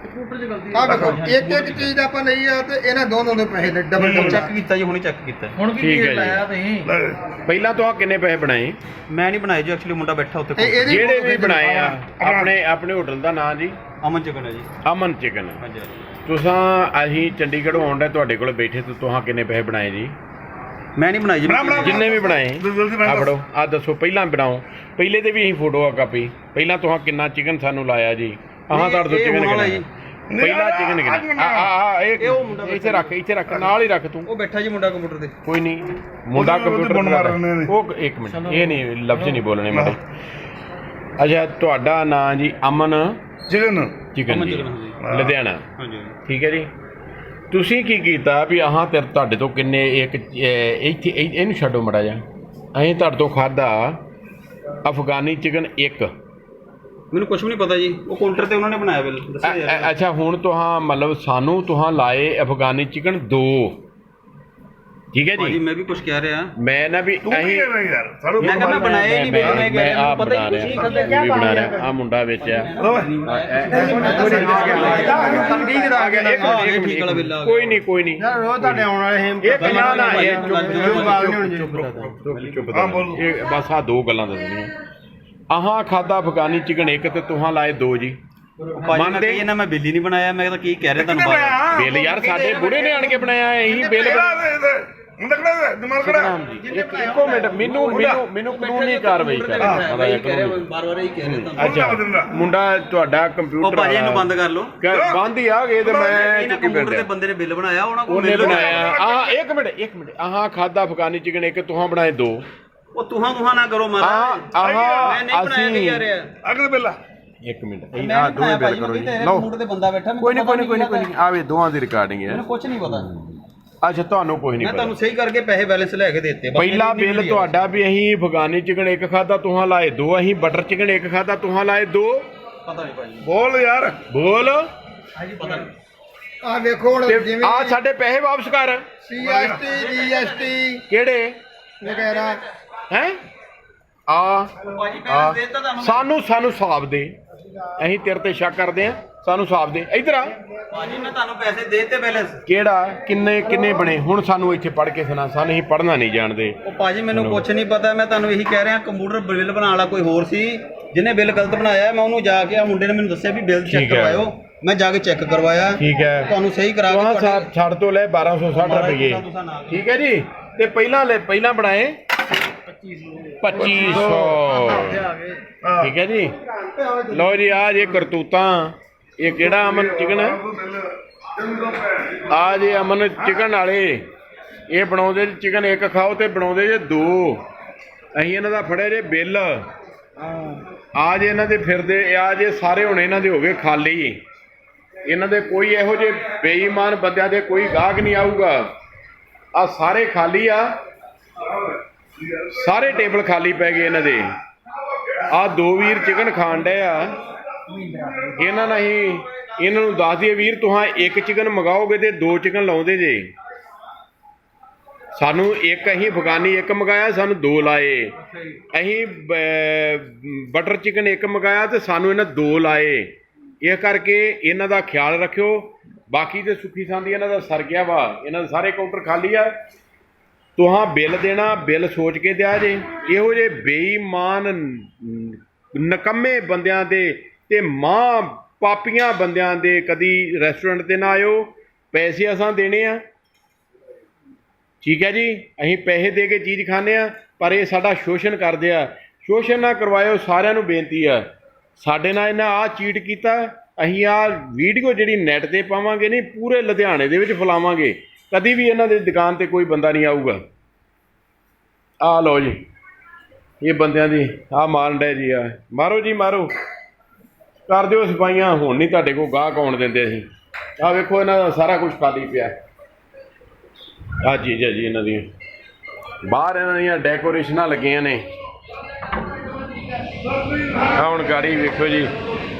एक एक चीज ਆਪਾਂ ਲਈ ਆ ਤੇ ਇਹਨਾਂ ਦੋਨੋਂ ਦੇ ਪੈਸੇ ਡਬਲ ਡਬਲ ਚੈੱਕ ਕੀਤਾ ਜੀ, ਹੁਣੇ ਚੈੱਕ ਕੀਤਾ। ਹੁਣ ਕੀ ਲਾਇਆ ਤੁਸੀਂ ਪਹਿਲਾਂ ਤੋਂ ਆ ਕਿੰਨੇ ਪੈਸੇ ਬਣਾਏ? ਮੈਂ ਨਹੀਂ ਬਣਾਏ ਜੀ, ਐਕਚੁਅਲੀ ਮੁੰਡਾ ਬੈਠਾ ਉੱਥੇ। ਜਿਹੜੇ ਵੀ ਬਣਾਏ ਆ ਆਪਣੇ ਹੋਟਲ ਦਾ ਨਾਂ ਜੀ ਅਮਨ ਚਿਕਨ ਹੈ ਜੀ। ਅਮਨ ਚਿਕਨ। ਹਾਂਜੀ। ਤੁਸੀਂ ਅਸੀਂ ਚੰਡੀਗੜ੍ਹੋਂ ਆਉਣ ਦੇ ਤੁਹਾਡੇ ਕੋਲ ਬੈਠੇ ਤੇ ਤੁਸੀਂ ਕਿੰਨੇ ਪੈਸੇ ਬਣਾਏ ਜੀ? ਮੈਂ ਨਹੀਂ ਬਣਾਈ ਜੀ, ਜਿੰਨੇ ਵੀ ਬਣਾਏ ਆ ਫੜੋ, ਆ ਦੱਸੋ ਪਹਿਲਾਂ ਬਣਾਓ। ਪਹਿਲੇ ਤੇ ਵੀ ਅਸੀਂ ਫੋਟੋ ਆ ਕਾਪੀ। ਪਹਿਲਾਂ ਤੁਸੀਂ ਕਿੰਨਾ ਚਿਕਨ ਸਾਨੂੰ ਲਾਇਆ ਜੀ? ਆਹ ਤੁਹਾਡੇ ਤੋਂ ਚਿਕਨ ਕਿੰਨਾ? ਪਹਿਲਾ ਚਿਕਨ ਕਿੰਨਾ? ਇਹ ਉਹ ਮੁੰਡਾ ਇੱਥੇ ਰੱਖ ਨਾਲ ਹੀ ਰੱਖ ਤੂੰ। ਉਹ ਬੈਠਾ ਜੀ ਮੁੰਡਾ ਕੰਪਿਊਟਰ ਤੇ। ਕੋਈ ਨਹੀਂ, ਮੁੰਡਾ ਕੰਪਿਊਟਰ ਉਹ ਇੱਕ ਮਿੰਟ, ਇਹ ਨਹੀਂ ਲਫ਼ਜ਼ ਨਹੀਂ ਬੋਲਣੇ ਮਾੜੇ। ਅੱਛਾ, ਤੁਹਾਡਾ ਨਾਂ ਜੀ ਅਮਨ ਚਿਕਨ ਜੀ, ਲੁਧਿਆਣਾ। ਹਾਂਜੀ ਠੀਕ ਹੈ ਜੀ। ਤੁਸੀਂ ਕੀ ਕੀਤਾ ਵੀ ਆਹ ਤੇ ਤੁਹਾਡੇ ਤੋਂ ਕਿੰਨੇ ਇੱਕ ਇੱਥੇ ਇਹਨੂੰ ਛੱਡੋ ਮੜਾ ਜਾ, ਅਸੀਂ ਤੁਹਾਡੇ ਤੋਂ ਖਾਧਾ ਅਫਗਾਨੀ ਚਿਕਨ ਇੱਕ। ਮੈਨੂੰ ਕੁਝ ਵੀ ਨਹੀਂ ਪਤਾ ਜੀ, ਉਹ ਕਾਊਂਟਰ ਤੇ ਉਹਨਾਂ ਨੇ ਬਣਾਇਆ ਬਿੱਲ। ਅੱਛਾ, ਹੁਣ ਤੁਹਾਂ ਮਤਲਬ ਸਾਨੂੰ ਤੁਹਾਂ ਲਾਏ ਅਫਗਾਨੀ ਚਿਕਨ 2। ਠੀਕ ਹੈ ਜੀ। ਮੈਂ ਵੀ ਕੁਝ ਕਹਿ ਰਿਹਾ, ਮੈਂ ਨਾ ਵੀ ਅਸੀਂ ਮੈਂ ਬਣਾਇਆ ਨਹੀਂ ਬਿੱਲ। ਮੈਂ ਆ ਬਣਾ ਰਿਹਾ ਆ ਮੁੰਡਾ ਵਿੱਚ ਆ। ਕੋਈ ਨਹੀਂ ਤੁਹਾਡੇ ਆਉਣ ਵਾਲੇ ਬਸ ਆ ਦੋ ਗੱਲਾਂ ਦੱਸਣੀਆਂ। ਆਹਾਂ ਖਾਦਾ ਅਫਗਾਨੀ ਚਿਕਨ ਇੱਕ ਤੇ ਤੁਹਾਂ ਲਾਏ 2 ਜੀ। ਮੰਨਦੇ ਨਾ ਮੈਂ ਬਿੱਲ ਹੀ ਨਹੀਂ ਬਣਾਇਆ। ਮੈਂ ਤਾਂ ਕੀ ਕਹਿ ਰਿਹਾ ਤੁਹਾਨੂੰ? ਬਿੱਲ ਯਾਰ ਸਾਡੇ ਬੁੜੇ ਨੇ ਆਣ ਕੇ ਬਣਾਇਆ। ਇਹੀ ਬਿੱਲ ਇੱਕੋ ਮਿੰਟ, ਮੈਨੂੰ ਕਾਨੂੰਨੀ ਕਾਰਵਾਈ ਕਰ। ਅੱਛਾ, ਮੁੰਡਾ ਤੁਹਾਡਾ ਕੰਪਿਊਟਰ ਭਾਜੀ ਇਹਨੂੰ ਬੰਦ ਕਰ ਲਓ। ਬੰਦ ਹੀ ਆ ਗਏ ਤੇ ਮੈਂ ਕੰਪਿਊਟਰ ਤੇ ਬੰਦੇ ਨੇ ਬਿੱਲ ਬਣਾਇਆ, ਉਹਨੇ ਬਣਾਇਆ। ਆਹ ਇੱਕ ਮਿੰਟ ਆਹ ਖਾਦਾ ਅਫਗਾਨੀ ਚਿਕਨ ਇੱਕ, ਤੁਹਾਂ ਬਣਾਏ 2। ਉਹ ਤੁਹਾਂ ਨਾ ਕਰੋ ਮਹਾਰਾਜ। ਮੈਂ ਨਹੀਂ ਬਣਾਇਆ ਕਿ ਯਾਰ ਅਗਲੇ ਬਿੱਲ ਇੱਕ ਮਿੰਟ, ਆਹ ਦੋਵੇਂ ਬਿੱਲ ਕਰੋ ਜੀ। ਲਓ ਕੋਈ ਨਹੀਂ ਆਵੇ ਦੋਵਾਂ ਦੀ ਰਿਕਾਰਡਿੰਗ ਹੈ। ਮੈਨੂੰ ਕੁਝ ਨਹੀਂ ਪਤਾ। ਅੱਛਾ, ਤੁਹਾਨੂੰ ਕੁਝ ਨਹੀਂ ਪਤਾ। ਮੈਂ ਤੁਹਾਨੂੰ ਸਹੀ ਕਰਕੇ ਪੈਸੇ ਬੈਲੈਂਸ ਲੈ ਕੇ ਦਿੱਤੇ। ਪਹਿਲਾ ਬਿੱਲ ਤੁਹਾਡਾ ਵੀ ਅਸੀਂ ਅਫਗਾਨੀ ਚਿਕਨ ਇੱਕ ਖਾਦਾ, ਤੁਹਾਂ ਲਾਏ 2। ਅਸੀਂ ਬਟਰ ਚਿਕਨ ਇੱਕ ਖਾਦਾ, ਤੁਹਾਂ ਲਾਏ 2। ਪਤਾ ਨਹੀਂ ਭਾਈ, ਬੋਲ ਯਾਰ ਬੋਲ। ਹਾਂਜੀ ਪਤਾ ਨਹੀਂ। ਆ ਵੇਖੋ ਹੁਣ ਜਿਵੇਂ ਆ ਸਾਡੇ ਪੈਸੇ ਵਾਪਸ ਕਰ। CST GST ਕਿਹੜੇ ਵਗੈਰਾ ਹੈ? ਸਾਨੂੰ ਹਿਸਾਬ ਦੇ। ਅਸੀਂ ਤੇਰੇ ਤੇ ਸ਼ੱਕ ਕਰਦੇ ਆ, ਸਾਨੂੰ ਹਿਸਾਬ ਦੇ। ਇੱਧਰ ਆ ਭਾਜੀ, ਮੈਂ ਤੁਹਾਨੂੰ ਪੈਸੇ ਦੇ ਦਿੱਤੇ ਬੈਲੈਂਸ। ਕਿਹੜਾ ਕਿੰਨੇ ਬਣੇ? ਹੁਣ ਸਾਨੂੰ ਇੱਥੇ ਪੜ੍ਹ ਕੇ ਸੁਣਾ, ਸਾਨੂੰ ਅਸੀਂ ਪੜ੍ਹਨਾ ਨਹੀਂ ਜਾਣਦੇ। ਉਹ ਭਾਜੀ ਮੈਨੂੰ ਕੁਝ ਨਹੀਂ ਪਤਾ। ਮੈਂ ਤੁਹਾਨੂੰ ਇਹੀ ਕਹਿ ਰਿਹਾ, ਕੰਪਿਊਟਰ ਬਿੱਲ ਬਣਾਉਣ ਵਾਲਾ ਕੋਈ ਹੋਰ ਸੀ ਜਿਹਨੇ ਬਿੱਲ ਗਲਤ ਬਣਾਇਆ। ਮੈਂ ਉਹਨੂੰ ਜਾ ਕੇ ਆ ਮੁੰਡੇ ਨੇ ਮੈਨੂੰ ਦੱਸਿਆ ਵੀ ਬਿੱਲ ਚੈੱਕ ਕਰਵਾਇਓ। ਮੈਂ ਜਾ ਕੇ ਚੈੱਕ ਕਰਵਾਇਆ। ਠੀਕ ਹੈ, ਤੁਹਾਨੂੰ ਸਹੀ ਕਰਾ ਕੇ ਛੱਡ ਤੋਂ ਲੈ 1260 ਰੁਪਏ। ਠੀਕ ਹੈ ਜੀ। ਤੇ ਪਹਿਲਾਂ ਬਣਾਏ 2500। ਠੀਕ ਹੈ ਜੀ। ਲਓ ਜੀ, ਆ ਜੇ ਕਰਤੂਤਾਂ। ਇਹ ਕਿਹੜਾ ਅਮਨ ਚਿਕਨ ਹੈ? ਆ ਜੇ ਅਮਨ ਚਿਕਨ ਵਾਲੇ, ਇਹ ਬਣਾਉਂਦੇ ਚਿਕਨ ਇੱਕ ਖਾਓ ਤੇ ਬਣਾਉਂਦੇ ਜੇ 2। ਅਸੀਂ ਇਹਨਾਂ ਦਾ ਫੜਿਆ ਜੇ ਬਿੱਲ। ਆ ਜੇ ਇਹਨਾਂ ਦੇ ਫਿਰਦੇ ਆ ਜੇ ਸਾਰੇ ਹੁਣ ਇਹਨਾਂ ਦੇ ਹੋ ਗਏ ਖਾਲੀ। ਇਹਨਾਂ ਦੇ ਕੋਈ ਇਹੋ ਜਿਹੇ ਬੇਈਮਾਨ ਬੰਦਿਆਂ ਦੇ ਕੋਈ ਗਾਹਕ ਨਹੀਂ ਆਊਗਾ। ਆ ਸਾਰੇ ਖਾਲੀ ਆ, ਸਾਰੇ ਟੇਬਲ ਖਾਲੀ ਪੈ ਗਏ ਇਹਨਾਂ ਦੇ। ਆ 2 ਵੀਰ ਚਿਕਨ ਖਾਣ ਡਏ ਆ। ਇਹਨਾਂ ਨੂੰ ਦੱਸ ਦਈਏ ਵੀਰ, ਤੁਹਾਂ ਇੱਕ ਚਿਕਨ ਮੰਗਾਓਗੇ ਤੇ 2 ਚਿਕਨ ਲਾਉਂਦੇ ਜੇ। ਸਾਨੂੰ ਇੱਕ ਅਸੀਂ ਅਫਗਾਨੀ ਇੱਕ ਮੰਗਾਇਆ, ਸਾਨੂੰ 2 ਲਾਏ। ਅਸੀਂ ਬਟਰ ਚਿਕਨ ਇੱਕ ਮੰਗਾਇਆ ਤੇ ਸਾਨੂੰ ਇਹਨਾਂ 2 ਲਾਏ। ਇਹ ਕਰਕੇ ਇਹਨਾਂ ਦਾ ਖਿਆਲ ਰੱਖਿਓ। ਬਾਕੀ ਤੇ ਸੁੱਖੀ ਸਾਂਦੀ ਇਹਨਾਂ ਦਾ ਸਰ ਗਿਆ ਵਾ। ਇਹਨਾਂ ਦੇ ਸਾਰੇ ਕਾਊਂਟਰ ਖਾਲੀ ਆ। ਤੁਹਾਂ ਬਿੱਲ ਦੇਣਾ, ਬਿੱਲ ਸੋਚ ਕੇ ਦਿਆ ਜੇ। ਇਹੋ ਜਿਹੇ ਬੇਈਮਾਨ ਨਕੰਮੇ ਬੰਦਿਆਂ ਦੇ ਤੇ ਮਾਂ ਪਾਪੀਆਂ ਬੰਦਿਆਂ ਦੇ ਕਦੀ ਰੈਸਟੋਰੈਂਟ 'ਤੇ ਨਾ ਆਇਓ। ਪੈਸੇ ਅਸਾਂ ਦੇਣੇ ਆ। ਠੀਕ ਹੈ ਜੀ। ਅਸੀਂ ਪੈਸੇ ਦੇ ਕੇ ਚੀਜ਼ ਖਾਂਦੇ ਆ, ਪਰ ਇਹ ਸਾਡਾ ਸ਼ੋਸ਼ਣ ਕਰਦੇ ਆ। ਸ਼ੋਸ਼ਣ ਨਾ ਕਰਵਾਇਓ, ਸਾਰਿਆਂ ਨੂੰ ਬੇਨਤੀ ਆ। ਸਾਡੇ ਨਾਲ ਇਹਨਾਂ ਆਹ ਚੀਟ ਕੀਤਾ। ਅਸੀਂ ਆਹ ਵੀਡੀਓ ਜਿਹੜੀ ਨੈੱਟ 'ਤੇ ਪਾਵਾਂਗੇ ਨਹੀਂ, ਪੂਰੇ ਲੁਧਿਆਣੇ ਦੇ ਵਿੱਚ ਫੈਲਾਵਾਂਗੇ। ਕਦੀ ਵੀ ਇਹਨਾਂ ਦੀ ਦੁਕਾਨ 'ਤੇ ਕੋਈ ਬੰਦਾ ਨਹੀਂ ਆਊਗਾ। ਆਹ ਲਓ ਜੀ, ਇਹ ਬੰਦਿਆਂ ਦੀ ਆਹ ਮਾਰਨ ਡਏ ਜੀ। ਆ ਮਾਰੋ ਜੀ, ਮਾਰੋ, ਕਰ ਦਿਓ ਸਫਾਈਆਂ। ਹੁਣ ਨਹੀਂ ਤੁਹਾਡੇ ਕੋਲ ਗਾਹਕ ਆਉਣ ਦਿੰਦੇ ਅਸੀਂ। ਆਹ ਵੇਖੋ, ਇਹਨਾਂ ਦਾ ਸਾਰਾ ਕੁਝ ਖਾਲੀ ਪਿਆ। ਆਹ ਚੀਜ਼ਾਂ ਜੀ ਇਹਨਾਂ ਦੀਆਂ ਬਾਹਰ ਇਹਨਾਂ ਦੀਆਂ ਡੈਕੋਰੇਸ਼ਨਾਂ ਲੱਗੀਆਂ ਨੇ। ਆਹ ਹੁਣ ਗਾੜੀ ਵੇਖੋ ਜੀ,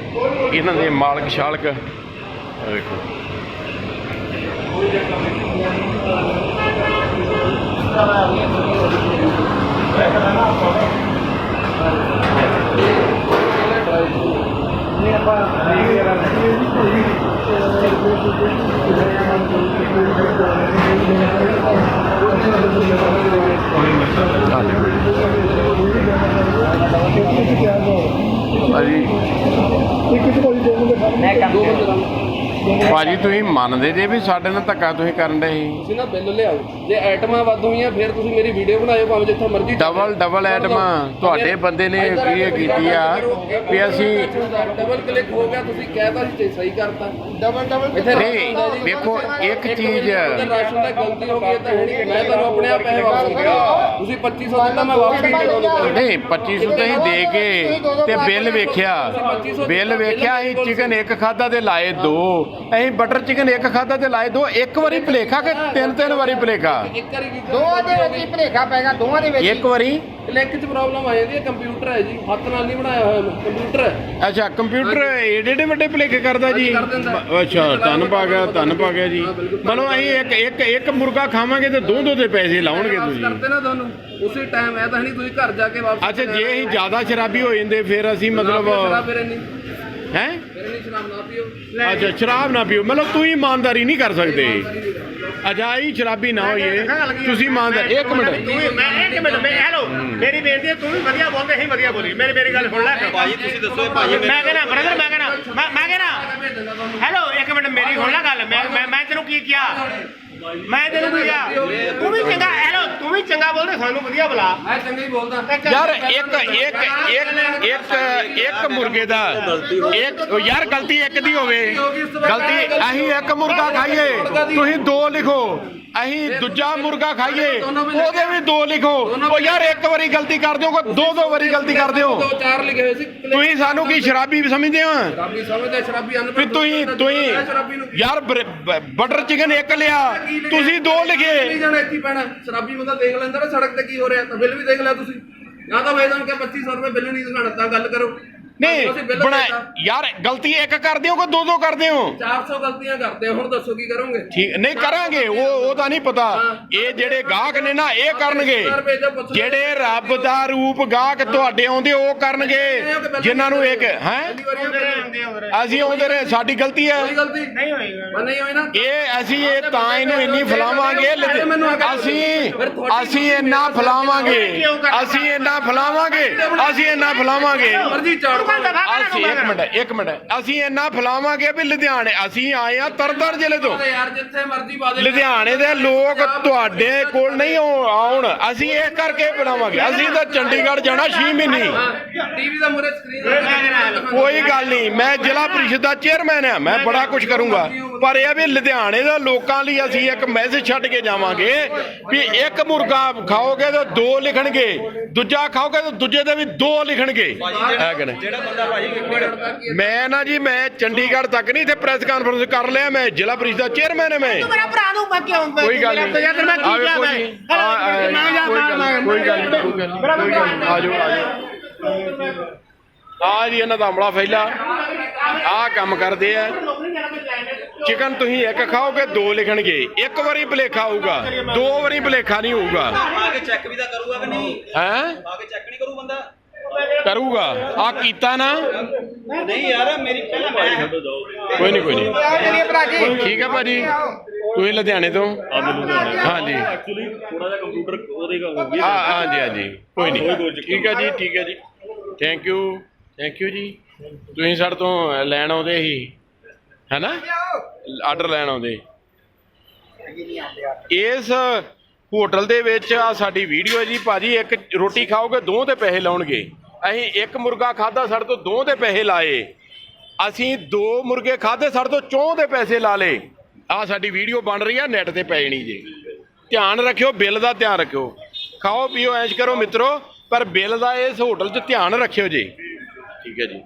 ਇਹਨਾਂ ਦੇ ਮਾਲਕ ਸ਼ਾਲਕ ਵੇਖੋ। ਭਾਜੀ ਤੁਸੀਂ ਮੰਨਦੇ ਜੇ ਵੀ ਸਾਡੇ ਨਾਲ ਧੱਕਾ ਤੁਸੀਂ ਕਰਨ ਦੇ ਸੀ? ਤੁਸੀਂ ਨਾ ਬਿੱਲ ਲਿਆਓ, ਜੇ ਆਈਟਮਾਂ ਵੱਧ ਹੋਈਆਂ ਫਿਰ ਤੁਸੀਂ ਮੇਰੀ ਵੀਡੀਓ ਬਣਾਇਓ, ਭਾਵੇਂ ਜਿੱਥੇ ਮਰਜ਼ੀ। ਡਬਲ ਆਈਟਮਾਂ ਤੁਹਾਡੇ ਬੰਦੇ ਨੇ ਕੀ ਕੀਤੀ ਆ ਵੀ ਅਸੀਂ ਡਬਲ ਕਲਿੱਕ ਹੋ ਗਿਆ, ਤੁਸੀਂ ਕਹਿਤਾ ਸੀ ਸਹੀ ਕਰਤਾ। ਡਬਲ ਇੱਥੇ ਨਹੀਂ ਵੇਖੋ ਇੱਕ ਚੀਜ਼ ਰਾਸ਼ਨ ਦਾ ਗਲਤੀ ਹੋ ਗਈ ਤਾਂ ਹੈ ਨਹੀਂ, ਮੈਂ ਤੁਹਾਨੂੰ ਆਪਣੇ ਆਪ ਪੈਸੇ ਵਾਪਸ ਕਰਾਂ। ਤੁਸੀਂ 2500 ਦਿੱਤਾ, ਮੈਂ ਵਾਪਸ ਨਹੀਂ ਕਰਾਂਗਾ। ਨਹੀਂ 2500 ਤੁਸੀਂ ਦੇ ਕੇ ਤੇ ਬਿੱਲ ਵੇਖਿਆ ਅਸੀਂ ਚਿਕਨ ਇੱਕ ਖਾਦਾ ਤੇ ਲਾਏ 2, ਅਸੀਂ ਬਟਰ ਚਿਕਨ ਇੱਕ ਖਾਦਾ ਤੇ ਲਾਏ 2। ਇੱਕ ਵਾਰੀ ਭਲੇਖਾ ਕਿ ਤਿੰਨ ਵਾਰੀ ਭਲੇਖਾ? ਦੋਵਾਂ ਦੇ ਵਿੱਚ ਹੀ ਭਲੇਖਾ ਪੈ ਗਿਆ, ਦੋਵਾਂ ਦੇ ਵਿੱਚ ਇੱਕ ਵਾਰੀ ਕਲਿੱਕ 'ਚ ਪ੍ਰੋਬਲਮ ਆ ਜਾਂਦੀ ਹੈ। ਕੰਪਿਊਟਰ ਹੈ ਜੀ, ਹੱਥ ਨਾਲ ਨਹੀਂ ਬਣਾਇਆ ਹੋਇਆ, ਕੰਪਿਊਟਰ ਹੈ। ਅੱਛਾ ਕੰਪਿਊਟਰ ਏਡੇ ਵੱਡੇ ਭਲੇਖੇ ਕਰਦਾ ਜੀ? ਅੱਛਾ ਧੰਨ ਪਾ ਗਿਆ ਜੀ। ਮਤਲਬ ਅਸੀਂ ਇੱਕ ਮੁਰਗਾ ਖਾਵਾਂਗੇ ਤੇ ਦੋ ਦੇ ਪੈਸੇ ਲਾਉਣਗੇ ਤੁਸੀਂ? ਕਰਦੇ ਨਾ ਤੁਹਾਨੂੰ ਉਸੇ ਟਾਈਮ ਐ ਤਾਂ ਨਹੀਂ ਤੁਸੀਂ ਘਰ ਜਾ ਕੇ ਵਾਪਸ। ਅੱਛਾ ਜੇ ਅਸੀਂ ਜ਼ਿਆਦਾ ਸ਼ਰਾਬੀ ਹੋ ਜਾਂਦੇ ਫਿਰ ਅਸੀਂ ਮਤਲਬ ਹੈ ਸ਼ਰਾਬ ਨਾ ਪੀਓ। ਅੱਛਾ ਸ਼ਰਾਬ ਨਾ ਪੀਓ, ਮਤਲਬ ਤੁਸੀਂ ਇਮਾਨਦਾਰੀ ਨਹੀਂ ਕਰ ਸਕਦੇ। ਅੱਛਾ ਹੀ ਸ਼ਰਾਬੀ ਨਾ ਹੋਈਏ ਤੁਸੀਂ ਇਮਾਨਦਾਰ। ਇੱਕ ਮਿੰਟ ਹੈਲੋ ਮੇਰੀ ਬੇਨਤੀ ਹੈ, ਤੂੰ ਵੀ ਵਧੀਆ ਬੋਲਦੇ ਅਸੀਂ ਵਧੀਆ ਬੋਲੀ। ਮੇਰੀ ਗੱਲ ਸੁਣ ਲੈ ਭਾਜੀ ਤੁਸੀਂ ਦੱਸੋ ਭਾਜੀ ਮੈਂ ਕਹਿੰਦਾ ਬ੍ਰਦਰ ਮੈਂ ਕਹਿੰਦਾ ਹੈਲੋ ਇੱਕ ਮਿੰਟ ਮੇਰੀ ਸੁਣ ਲੈ ਗੱਲ। ਮੈਂ ਤੈਨੂੰ ਕੀ ਕਿਹਾ? ਮੈਂ ਤੈਨੂੰ ਕੀ ਕਿਹਾ? ਤੂੰ ਵੀ ਚੰਗਾ ਹੈਲੋ ਤੂੰ ਵੀ ਚੰਗਾ ਬੋਲਦੇ, ਸਾਨੂੰ ਵਧੀਆ ਬੁਲਾ। ਮੈਂ ਚੰਗਾ ਹੀ ਬੋਲਦਾ ਯਾਰ ਇੱਕ ਮੁਰਗੇ ਦਾ ਯਾਰ ਗਲਤੀ ਇੱਕ ਦੀ ਹੋਵੇ, ਗਲਤੀ ਅਸੀਂ ਇੱਕ ਮੁਰਗਾ ਖਾਈਏ ਤੁਸੀਂ 2 ਲਿਖੋ, ਅਸੀਂ ਦੂਜਾ ਮੁਰਗਾ ਖਾਈਏ ਉਹਦੇ ਵੀ 2 ਲਿਖੋ। ਉਹ ਯਾਰ ਇੱਕ ਵਾਰੀ ਗਲਤੀ ਕਰ ਦਿਓ, ਕੋਈ 2 ਵਾਰੀ ਗਲਤੀ ਕਰ ਦਿਓ। 2-4 ਲਿਖੇ ਹੋਏ ਸੀ। ਤੁਸੀਂ ਸਾਨੂੰ ਕੀ ਸ਼ਰਾਬੀ ਸਮਝਦੇ ਹੋ? ਸ਼ਰਾਬੀ ਸਮਝਦੇ, ਸ਼ਰਾਬੀ ਵੀ ਤੁਸੀਂ ਯਾਰ ਬਟਰ ਚਿਕਨ ਇੱਕ ਲਿਆ, ਤੁਸੀਂ 2 ਲਿਖੇ। ਇੱਥੇ ਪੈਣਾ ਸ਼ਰਾਬੀ ਬੰਦਾ ਦੇਖ ਲੈਂਦਾ ਨਾ ਸੜਕ ਤੇ ਕੀ ਹੋ ਰਿਹਾ, ਤਾਂ ਬਿੱਲ ਵੀ ਦੇਖ ਲਿਆ ਤੁਸੀਂ। ਜਾਂ ਤਾਂ ਵੇਦਨ ਕੇ 2500 ਰੁਪਏ ਬਿੱਲ ਨਹੀਂ ਦਿਖਾਣਾ, ਤਾਂ ਗੱਲ ਕਰੋ। ਨਹੀਂ ਬਣਾ ਯਾਰ ਗਲਤੀ ਇੱਕ ਕਰਦੇ ਹੋ ਕਿ 2 ਕਰਦੇ ਹੋ? 400 ਗਲਤੀਆਂ ਕਰਦੇ ਹੋ, ਹੁਣ ਦੱਸੋ ਕੀ ਕਰੋਗੇ? ਠੀਕ ਨਹੀਂ ਕਰਾਂਗੇ, ਉਹ ਤਾਂ ਨਹੀਂ ਪਤਾ। ਇਹ ਜਿਹੜੇ ਗਾਹਕ ਨੇ ਨਾ ਇਹ ਕਰਨਗੇ, ਜਿਹੜੇ ਰੱਬ ਦਾ ਰੂਪ ਗਾਹਕ ਤੁਹਾਡੇ ਆਉਂਦੇ ਉਹ ਕਰਨਗੇ, ਜਿਨ੍ਹਾਂ ਨੂੰ ਇੱਕ ਹੈ ਅਸੀਂ ਆਉਂਦੇ ਰਹੇ ਸਾਡੀ ਗਲਤੀ ਹੈ ਨਹੀਂ ਹੋਈ ਨਾ। ਇਹ ਅਸੀਂ ਇਹ ਤਾਂ ਇਹਨੂੰ ਇੰਨੀ ਫਲਾਵਾਂਗੇ, ਅਸੀਂ ਇੰਨਾ ਫਲਾਵਾਂਗੇ ਅਸੀਂ ਇੱਕ ਮਿੰਟ ਅਸੀਂ ਇੰਨਾ ਫਲਾਵਾਂਗੇ ਵੀ ਲੁਧਿਆਣੇ, ਅਸੀਂ ਆਏ ਆ ਤਰਨਤਾਰਨ ਜ਼ਿਲ੍ਹੇ ਤੋਂ, ਲੁਧਿਆਣੇ ਦੇ ਲੋਕ ਤੁਹਾਡੇ ਕੋਲ ਨਹੀਂ ਆਉਣ, ਅਸੀਂ ਇਹ ਕਰਕੇ ਬਣਾਵਾਂਗੇ। ਅਸੀਂ ਤਾਂ ਚੰਡੀਗੜ੍ਹ ਜਾਣਾ 6 ਮਹੀਨੇ। ਕੋਈ ਗੱਲ ਨਹੀਂ, ਮੈਂ ਜ਼ਿਲ੍ਹਾ ਪ੍ਰੀਸ਼ਦ ਦਾ ਚੇਅਰਮੈਨ ਆ, ਮੈਂ ਬੜਾ ਕੁਝ ਕਰੂੰਗਾ, ਪਰ ਇਹ ਵੀ ਲੁਧਿਆਣੇ ਦੇ ਲੋਕਾਂ ਲਈ ਅਸੀਂ ਇੱਕ ਮੈਸੇਜ ਛੱਡ ਕੇ ਜਾਵਾਂਗੇ ਵੀ ਇੱਕ ਮੁਰਗਾ ਖਾਓਗੇ ਤਾਂ 2 ਲਿਖਣਗੇ, ਦੂਜਾ ਖਾਓਗੇ ਤਾਂ ਦੂਜੇ ਦੇ ਵੀ 2 ਲਿਖਣਗੇ। ਮੈਂ ਨਾ ਜੀ ਮੈਂ ਚੰਡੀਗੜ੍ਹ ਤੱਕ ਨਹੀਂ, ਇੱਥੇ ਪ੍ਰੈਸ ਕਾਨਫਰੰਸ ਕਰ ਲਿਆ, ਮੈਂ ਜ਼ਿਲ੍ਹਾ ਪ੍ਰੀਸ਼ਦ ਦਾ ਚੇਅਰਮੈਨ ਹਾਂ। ਮੈਂ ਕੋਈ ਗੱਲ ਨਹੀਂ ਆ ਜੀ ਇਹਨਾਂ ਦਾ ਅਮਲਾ ਫੈਲਾ ਆ ਕੰਮ ਕਰਦੇ ਆ। ਚਿਕਨ ਤੁਸੀਂ ਇੱਕ ਖਾਓਗੇ 2 ਲਿਖਣਗੇ, ਇੱਕ ਵਾਰੀ ਭਲੇਖਾ ਹੋਊਗਾ, 2 ਵਾਰੀ ਭਲੇਖਾ ਨਹੀਂ ਹੋਊਗਾ। ਆ ਕੇ ਚੈੱਕ ਵੀ ਤਾਂ ਕਰੂਗਾ ਕਿ ਨਹੀਂ? ਹੈ ਆ ਕੇ ਚੈੱਕ ਨਹੀਂ ਕਰੂ ਬੰਦਾ? ਕਰੂਗਾ। ਆ ਕੀਤਾ ਨਾ? ਨਹੀਂ ਯਾਰ ਮੇਰੀ ਪਹਿਲਾਂ ਕੋਈ ਨਹੀਂ ਠੀਕ ਹੈ ਭਾਜੀ। ਤੁਸੀਂ ਲੁਧਿਆਣੇ ਤੋਂ? ਹਾਂਜੀ ਹਾਂਜੀ ਕੋਈ ਨਹੀਂ ਠੀਕ ਹੈ ਜੀ ਥੈਂਕ ਯੂ ਜੀ। ਤੁਸੀਂ ਸਾਡੇ ਤੋਂ ਲੈਣ ਆਉਂਦੇ ਸੀ ਹੈ ਨਾ, ਆਰਡਰ ਲੈਣ ਆਉਂਦੇ ਇਸ ਹੋਟਲ ਦੇ ਵਿੱਚ। ਆ ਸਾਡੀ ਵੀਡੀਓ ਜੀ ਭਾਜੀ, ਇੱਕ ਰੋਟੀ ਖਾਓਗੇ 2 ਦੇ ਪੈਸੇ ਲਾਉਣਗੇ। ਅਸੀਂ ਇੱਕ ਮੁਰਗਾ ਖਾਧਾ ਸਾਡੇ ਤੋਂ 2 ਦੇ ਪੈਸੇ ਲਾਏ, ਅਸੀਂ 2 ਮੁਰਗੇ ਖਾਧੇ ਸਾਡੇ ਤੋਂ 4 ਦੇ ਪੈਸੇ ਲਾ ਲਏ। ਆ ਸਾਡੀ ਵੀਡੀਓ ਬਣ ਰਹੀ ਆ, ਨੈਟ ਤੇ ਪੈ ਜਾਣੀ ਜੀ। ਧਿਆਨ ਰੱਖਿਓ, ਬਿੱਲ ਦਾ ਧਿਆਨ ਰੱਖਿਓ, ਖਾਓ ਪੀਓ ਐਸ਼ ਕਰੋ ਮਿੱਤਰੋ, ਪਰ ਬਿੱਲ ਦਾ ਇਸ ਹੋਟਲ 'ਚ ਧਿਆਨ ਰੱਖਿਓ ਜੀ। ਠੀਕ ਹੈ ਜੀ।